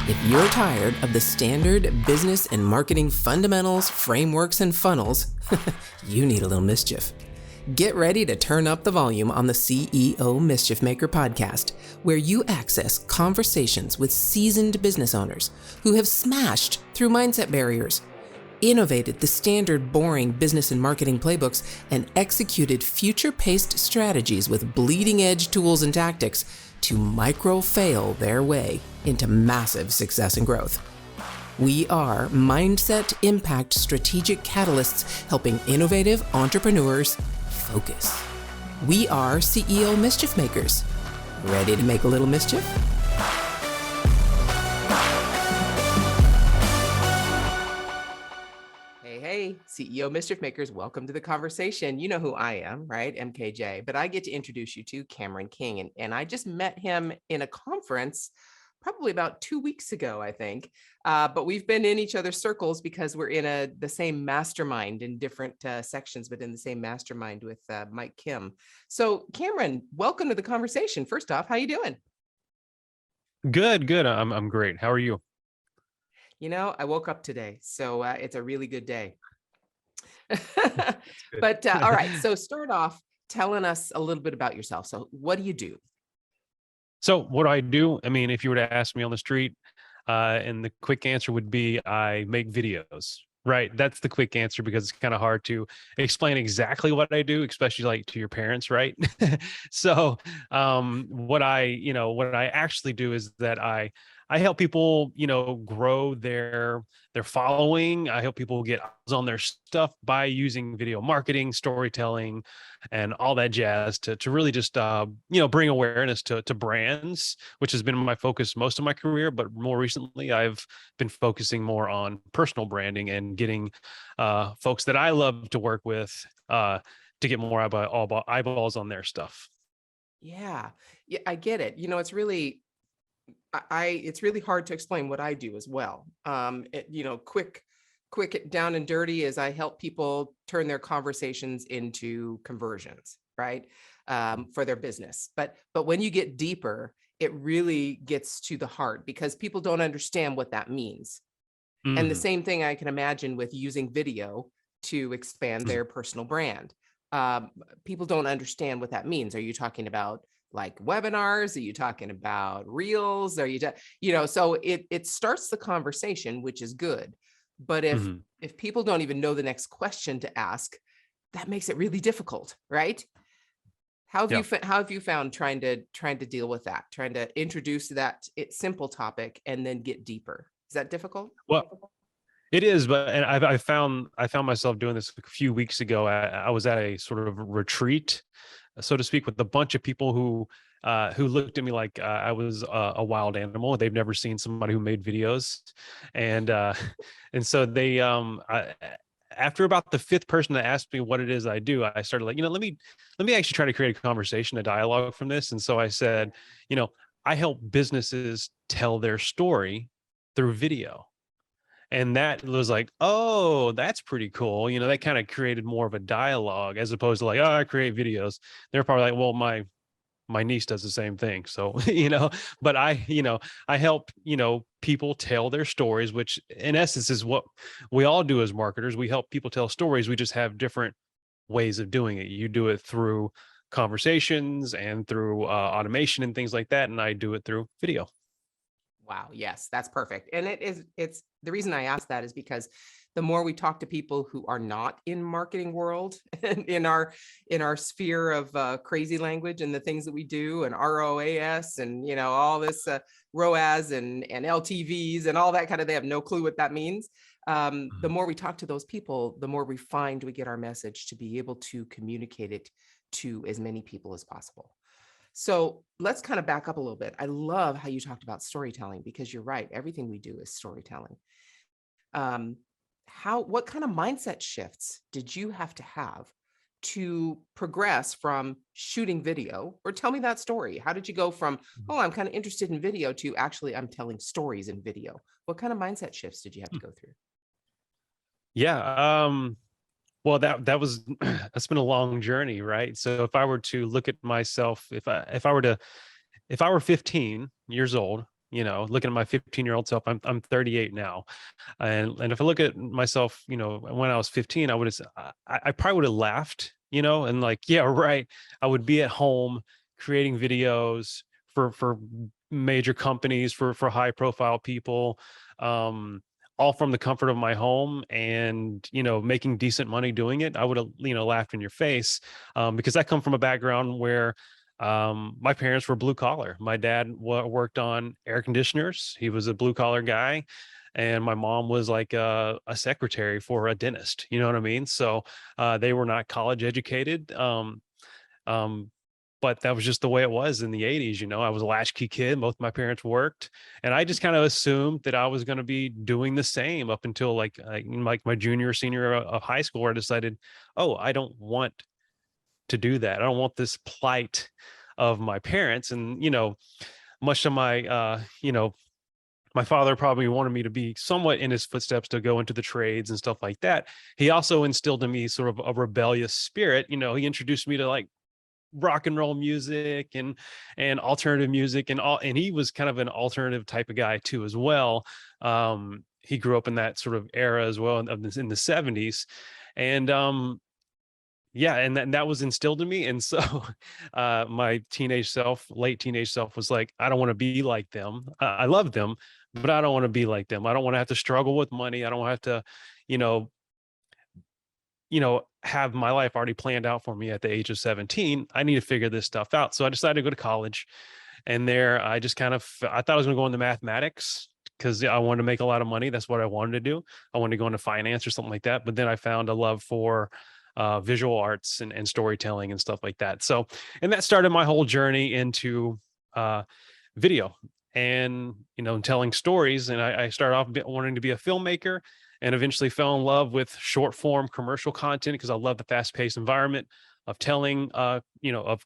If you're tired of the standard business and marketing fundamentals, frameworks, and funnels, you need a little mischief. Get ready to turn up the volume on the CEO Mischief Maker podcast, where you access conversations with seasoned business owners who have smashed through mindset barriers, innovated the standard boring business and marketing playbooks, and executed future-paced strategies with bleeding-edge tools and tactics to micro-fail their way into massive success and growth. We are Mindset Impact Strategic Catalysts helping innovative entrepreneurs focus. We are CEO Mischief Makers. Ready to make a little mischief? Hey, CEO Mischief Makers, welcome to the conversation. You know who I am, right? MKJ, but I get to introduce you to Kathryn King. And I just met him in a conference probably about 2 weeks ago, I think. But we've been in each other's circles because we're in the same mastermind in different sections, but in the same mastermind with Mike Kim. So Kathryn, welcome to the conversation. First off, how you doing? Good. I'm great. How are you? You know, I woke up today, so it's a really good day. But all right, so start off telling us a little bit about yourself. So what do you do? So what do I do? I mean, if you were to ask me on the street, and the quick answer would be I make videos, right? That's the quick answer because it's kind of hard to explain exactly what I do, especially like to your parents, right? So what I actually do is that I help people, grow their following. I help people get eyes on their stuff by using video marketing, storytelling, and all that jazz to really just bring awareness to brands, which has been my focus most of my career. But more recently, I've been focusing more on personal branding and getting folks that I love to work with to get more eyeballs on their stuff. Yeah, I get it. You know, it's really hard to explain what I do as well. Quick down and dirty is I help people turn their conversations into conversions, right? For their business. But when you get deeper, it really gets to the heart because people don't understand what that means. And the same thing I can imagine with using video to expand their personal brand. People don't understand what that means. Are you talking about like webinars? Are you talking about reels? Are you, so it starts the conversation, which is good. But if people don't even know the next question to ask, that makes it really difficult, right? How have you found trying to deal with that, trying to introduce that simple topic and then get deeper? Is that difficult? Well, it is, but and I found myself doing this a few weeks ago. I was at a sort of retreat, so to speak, with a bunch of people who looked at me like I was a wild animal. They've never seen somebody who made videos, and so they after about the fifth person that asked me what it is I do, I started like, let me actually try to create a conversation, a dialogue from this. And so I said, I help businesses tell their story through video. And that was like, oh, that's pretty cool. That kind of created more of a dialogue as opposed to like, oh, I create videos. They're probably like, well, my niece does the same thing. So, but I help, people tell their stories, which in essence is what we all do as marketers. We help people tell stories. We just have different ways of doing it. You do it through conversations and through automation and things like that. And I do it through video. Wow. Yes, that's perfect. And it's the reason I ask that is because the more we talk to people who are not in marketing world and in our sphere of crazy language and the things that we do and ROAS and, all this ROAS and LTVs and all that kind of, they have no clue what that means. The more we talk to those people, the more refined we get our message to be able to communicate it to as many people as possible. So let's kind of back up a little bit. I love how you talked about storytelling because you're right. Everything we do is storytelling. What kind of mindset shifts did you have to progress from shooting video? Or tell me that story. How did you go from, oh, I'm kind of interested in video to actually I'm telling stories in video? What kind of mindset shifts did you have to go through? Yeah. Well, that's been a long journey, right? So if I were to look at myself, if I were 15 years old looking at my 15-year-old self, I'm 38 now. And if I look at myself, when I was 15, I probably would have laughed, and like, yeah, right. I would be at home creating videos for major companies, for high profile people, um, all from the comfort of my home, and making decent money doing it. I would have laughed in your face, because I come from a background where my parents were blue collar. My dad worked on air conditioners. He was a blue collar guy, and my mom was like a secretary for a dentist. You know what I mean? So they were not college educated. Um, but that was just the way it was in the 80s. I was a latchkey kid. Both my parents worked, and I just kind of assumed that I was going to be doing the same up until like my junior or senior of high school, where I decided, oh, I don't want to do that. I don't want this plight of my parents. And much to my my father probably wanted me to be somewhat in his footsteps to go into the trades and stuff like that. He also instilled in me sort of a rebellious spirit. He introduced me to like rock and roll music and alternative music and all, and he was kind of an alternative type of guy too as well. He grew up in that sort of era as well, in the 70s. And yeah, and that was instilled in me. And so my late teenage self was like, I don't want to be like them. I love them, but I don't want to be like them. I don't want to have to struggle with money. I don't want to have to, you know, have my life already planned out for me at the age of 17. I need to figure this stuff out. So I decided to go to college. And there I just I thought I was going to go into mathematics because I wanted to make a lot of money. That's what I wanted to do. I wanted to go into finance or something like that. But then I found a love for visual arts and storytelling and stuff like that. So, and that started my whole journey into video and, telling stories. And I started off wanting to be a filmmaker, and eventually fell in love with short form commercial content because I love the fast paced environment of telling, of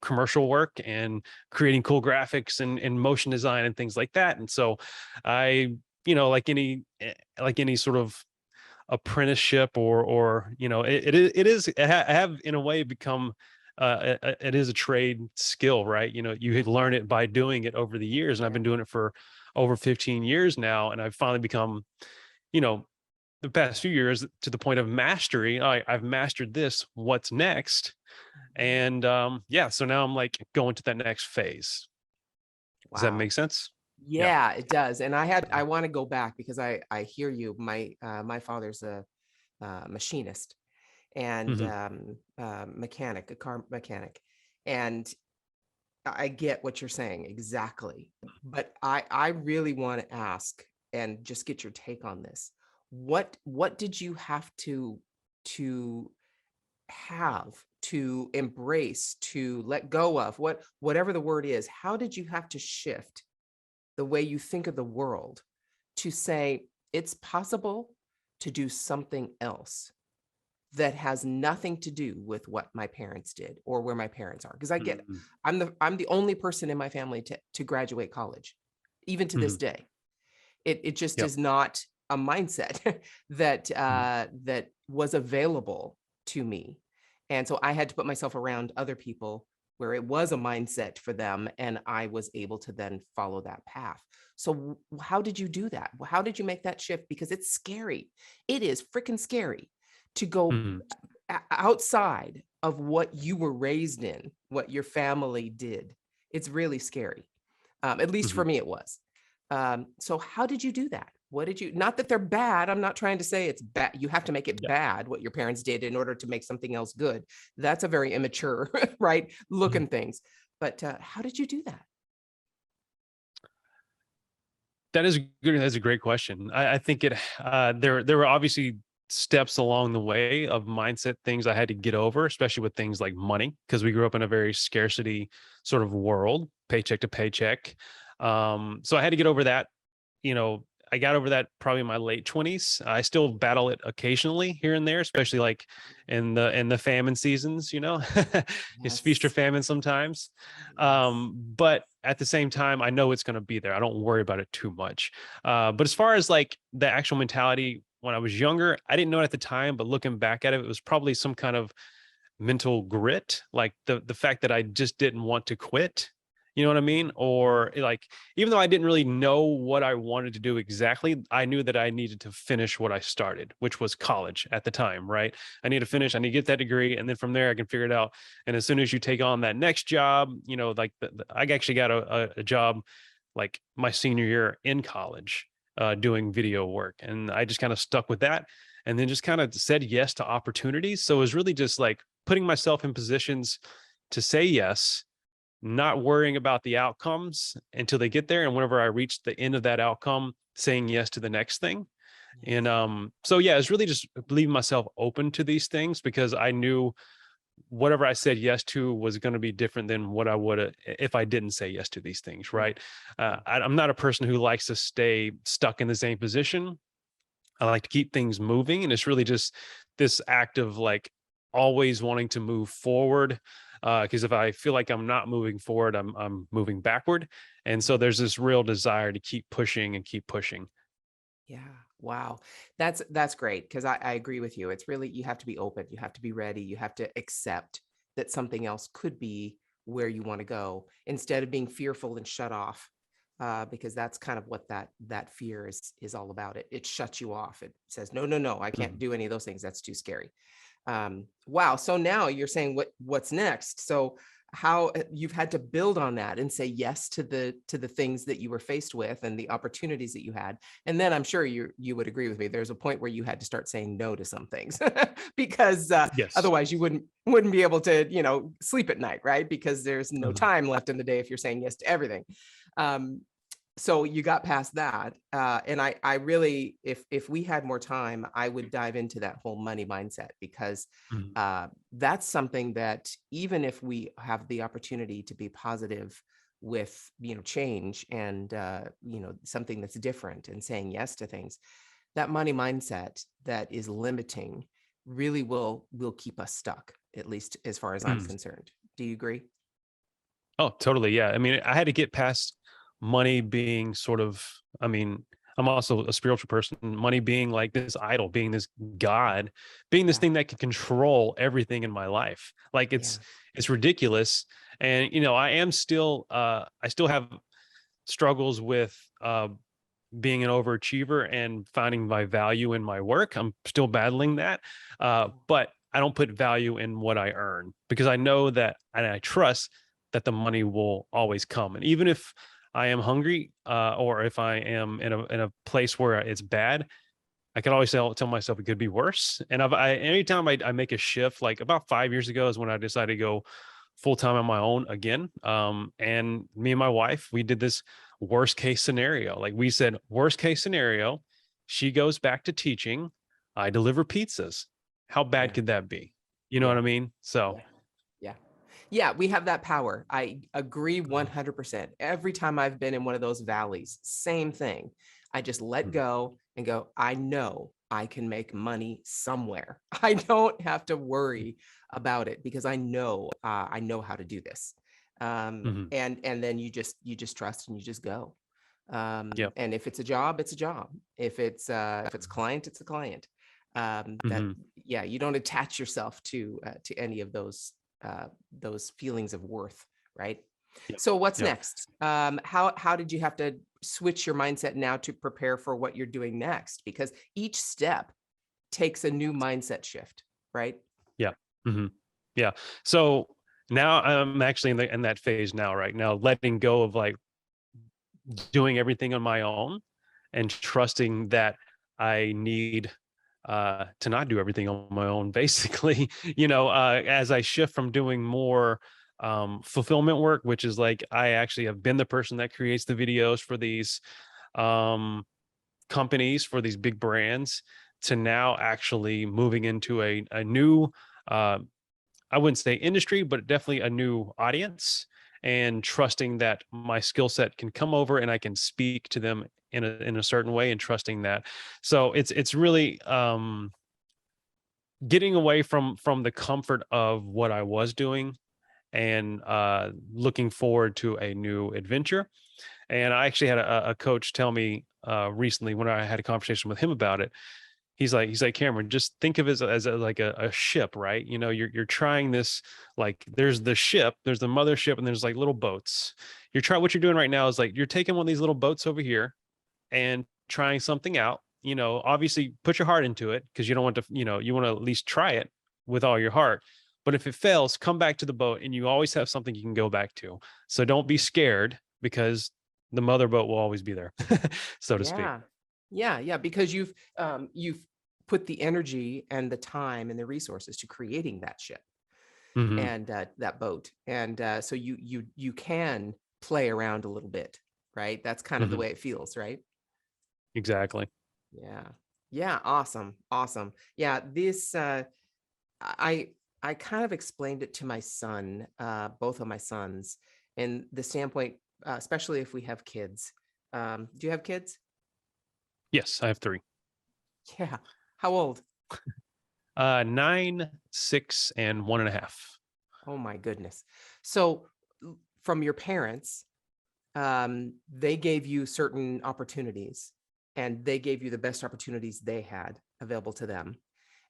commercial work and creating cool graphics and motion design and things like that. And so I, like any sort of apprenticeship or it have in a way become it is a trade skill, right? You learn it by doing it over the years, and I've been doing it for over 15 years now, and I've finally become, the past few years, to the point of mastery. I've mastered this. What's next? And yeah, so now I'm like going to that next phase. Does that Wow. make sense? Yeah. Yeah, it does. And I want to go back because I hear you. My father's a machinist and Hmm. mechanic, a car mechanic, and I get what you're saying exactly. But I really want to ask and just get your take on this. What did you have to have to embrace, to let go of, whatever the word is? How did you have to shift the way you think of the world to say it's possible to do something else that has nothing to do with what my parents did or where my parents are? Because I get, Hmm. I'm the only person in my family to graduate college, even to this Hmm. day. It just Yep. is not a mindset that Mhm. that was available to me. And so I had to put myself around other people where it was a mindset for them, and I was able to then follow that path. So how did you do that? How did you make that shift? Because it's scary. It is freaking scary to go Mhm. outside of what you were raised in, what your family did. It's really scary. At least for Mhm. me, it was. So how did you do that? What did you, not that they're bad. I'm not trying to say it's bad. You have to make it Yep. bad what your parents did in order to make something else good. That's a very immature, right? Mhm. Looking things. But how did you do that? That is good. That's a great question. I think there were obviously steps along the way of mindset things I had to get over, especially with things like money, because we grew up in a very scarcity sort of world, paycheck to paycheck. So I had to get over that. you know, I got over that probably in my late 20s. I still battle it occasionally here and there, especially like in the famine seasons, it's feast or Yes. famine sometimes. Yes. But at the same time, I know it's going to be there. I don't worry about it too much. But as far as like the actual mentality when I was younger, I didn't know it at the time, but looking back at it, it was probably some kind of mental grit, like the fact that I just didn't want to quit You know what I mean? Or like, even though I didn't really know what I wanted to do exactly, I knew that I needed to finish what I started, which was college at the time, right? I need to finish, I need to get that degree. And then from there, I can figure it out. And as soon as you take on that next job, like I actually got a job like my senior year in college, doing video work. And I just kind of stuck with that and then just kind of said yes to opportunities. So it was really just like putting myself in positions to say yes, not worrying about the outcomes until they get there. And whenever I reach the end of that outcome, saying yes to the next thing. And Yes. so yeah, it's really just leaving myself open to these things because I knew whatever I said yes to was going to be different than what I would have if I didn't say yes to these things, Mm, right? mm. I'm not a person who likes to stay stuck in the same position. I like to keep things moving. And it's really just this act of like always wanting to move forward. Because if I feel like I'm not moving forward, I'm moving backward. And so there's this real desire to keep pushing and keep pushing. Yeah. Wow. That's great because I agree with you. It's really, you have to be open, you have to be ready, you have to accept that something else could be where you want to go instead of being fearful and shut off. Because that's kind of what that fear is all about. It shuts you off. It says, no, no, no, I can't Mhm. do any of those things. That's too scary. Wow. So now you're saying what's next? So how you've had to build on that and say yes to the things that you were faced with and the opportunities that you had. And then I'm sure you would agree with me. There's a point where you had to start saying no to some things because Yes. otherwise you wouldn't be able to, sleep at night, right? Because there's no Mhm. time left in the day if you're saying yes to everything. Um, so you got past that, and I really, if we had more time, I would dive into that whole money mindset because Mhm. that's something that even if we have the opportunity to be positive with change and something that's different and saying yes to things, that money mindset that is limiting really will keep us stuck, at least as far as I'm Mhm. concerned. Do you agree? Oh, totally. Yeah. I mean, I had to get past money being sort of, I mean, I'm also a spiritual person, money being like this idol, being this God, being this Yeah, thing that can control everything in my life. Like yeah, it's ridiculous. And I still have struggles with being an overachiever and finding my value in my work. I'm still battling that. But I don't put value in what I earn because I know that and I trust that the money will always come. And even if I am hungry, or if I am in a place where it's bad, I can always tell myself it could be worse. And anytime I make a shift, like about 5 years ago is when I decided to go full time on my own again. And me and my wife, we did this worst case scenario. Like we said, worst case scenario, she goes back to teaching. I deliver pizzas. How bad yeah, could that be? You know what yeah, I mean? So, yeah. Yeah. Yeah, we have that power. I agree 100%. Every time I've been in one of those valleys, same thing. I just let mhm, go and go, I know I can make money somewhere. I don't have to worry about it because I know how to do this. mhm, And then you just trust and you just go. yep, And if it's a job, it's a job. If it's client, it's a client. That mhm, Yeah, you don't attach yourself to any of those feelings of worth, right? yep, So what's yep. next? How did you have to switch your mindset now to prepare for what you're doing next? Because each step takes a new mindset shift, right? Yeah. Mhm. Yeah. So now I'm actually in that phase now, right now, letting go of like doing everything on my own and trusting that I need to not do everything on my own, basically, as I shift from doing more fulfillment work, which is like I actually have been the person that creates the videos for these um, companies, for these big brands, to now actually moving into a new uh, I wouldn't say industry, but definitely a new audience, and trusting that my skill set can come over and I can speak to them in a certain way, and trusting that. So it's really getting away from the comfort of what I was doing and looking forward to a new adventure. And I actually had a coach tell me recently when I had a conversation with him about it. he's like, Cameron, just think of it as like a ship, right? You know, you're trying this, like there's the ship, there's the mothership, and there's like little boats. What you're doing right now is like you're taking one of these little boats over here and trying something out. You know, obviously put your heart into it because you don't want to, you know, you want to at least try it with all your heart. But if it fails, come back to the boat and you always have something you can go back to. So don't be scared because the mother boat will always be there, so to speak. Yeah. Yeah. Because you've put the energy and the time and the resources to creating that ship Hmm. and that boat. And so you can play around a little bit, right? That's kind of the Hmm. way it feels, right? Exactly. Yeah. Yeah. Awesome. Awesome. Yeah. This, I, I kind of explained it to my son, both of my sons, and the standpoint, especially if we have kids. Do you have kids? Yes, I have three. Yeah. How old? 9, 6, and 1.5. Oh my goodness. So from your parents, they gave you certain opportunities and they gave you the best opportunities they had available to them.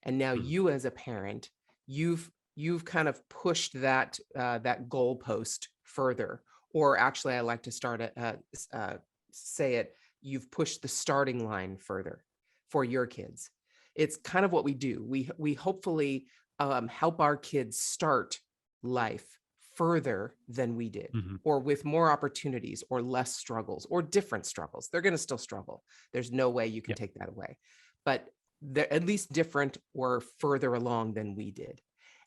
And now Mhm. you as a parent, you've kind of pushed that goalpost further. Or actually, I like to say it, you've pushed the starting line further for your kids. It's kind of what we do. We hopefully help our kids start life further than we did, Mhm. or with more opportunities or less struggles or different struggles. They're going to still struggle. There's no way you can Yeah. take that away, but they're at least different or further along than we did.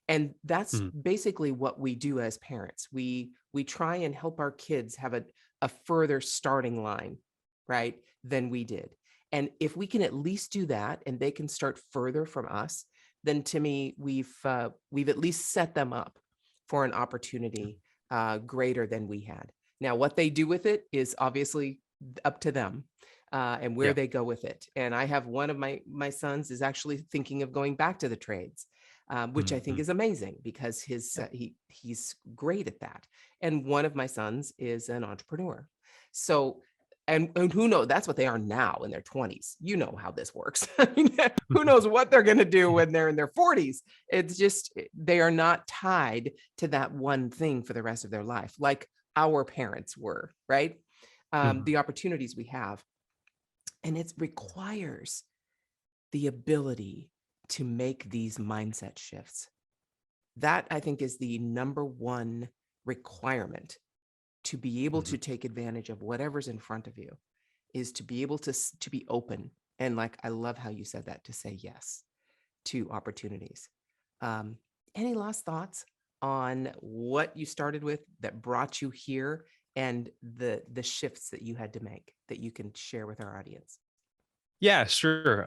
And that's Mhm. basically what we do as parents. We try and help our kids have a further starting line, right, than we did. And if we can at least do that and they can start further from us, then to me, we've at least set them up for an opportunity greater than we had. Now, what they do with it is obviously up to them, and where Yeah. they go with it. And I have one of my sons is actually thinking of going back to the trades, which I think Mhm. is amazing because Yeah. he's great at that. And one of my sons is an entrepreneur. So and who knows, that's what they are now in their 20s. You know how this works. I mean, who knows what they're going to do when they're in their 40s. It's just they are not tied to that one thing for the rest of their life like our parents were, right? Mhm. The opportunities we have, and it requires the ability to make these mindset shifts. That I think is the number one requirement to be able Mhm. to take advantage of whatever's in front of you, is to be able to be open. And like, I love how you said that, to say yes to opportunities. Um, any last thoughts on what you started with that brought you here, and the shifts that you had to make that you can share with our audience? Yeah, sure.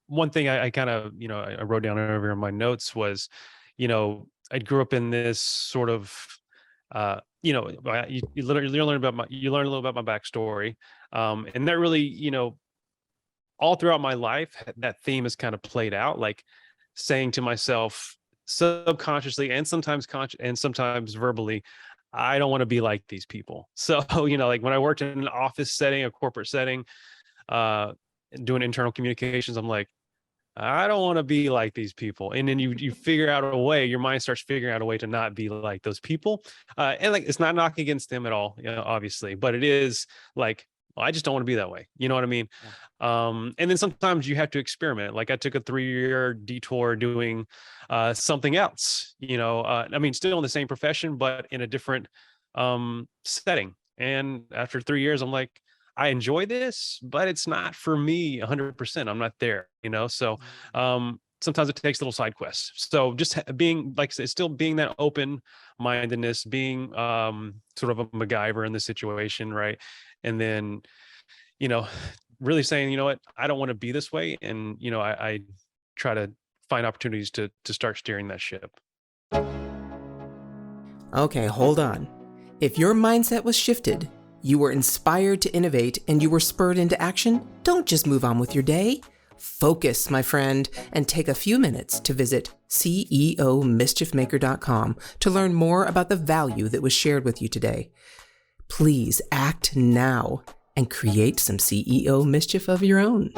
One thing I kind of, you know, I wrote down over in my notes was, you know, I grew up in this sort of, you know, you literally you learn a little about my backstory, and that really, you know, all throughout my life, that theme is kind of played out, like saying to myself subconsciously and sometimes conscious and sometimes verbally, I don't want to be like these people. So, you know, like when I worked in an office setting, a corporate setting, uh, doing internal communications, I'm like, I don't want to be like these people. And then you figure out a way, your mind starts figuring out a way to not be like those people. And like it's not knocking against them at all, you know, obviously, but it is like, well, I just don't want to be that way. You know what I mean? Yeah. And then sometimes you have to experiment. Like I took a 3-year detour doing something else, you know, I mean, still in the same profession, but in a different setting. And after 3 years, I'm like, I enjoy this, but it's not for me 100%. I'm not there, you know? So Mm. sometimes it takes little side quests. So just being, like I said, still being that open mindedness, being sort of a MacGyver in the situation, right? And then, you know, really saying, you know what, I don't want to be this way. And, you know, I try to find opportunities to start steering that ship. Okay, hold on. If your mindset was shifted, you were inspired to innovate, and you were spurred into action, don't just move on with your day. Focus, my friend, and take a few minutes to visit ceomischiefmaker.com to learn more about the value that was shared with you today. Please act now and create some CEO mischief of your own.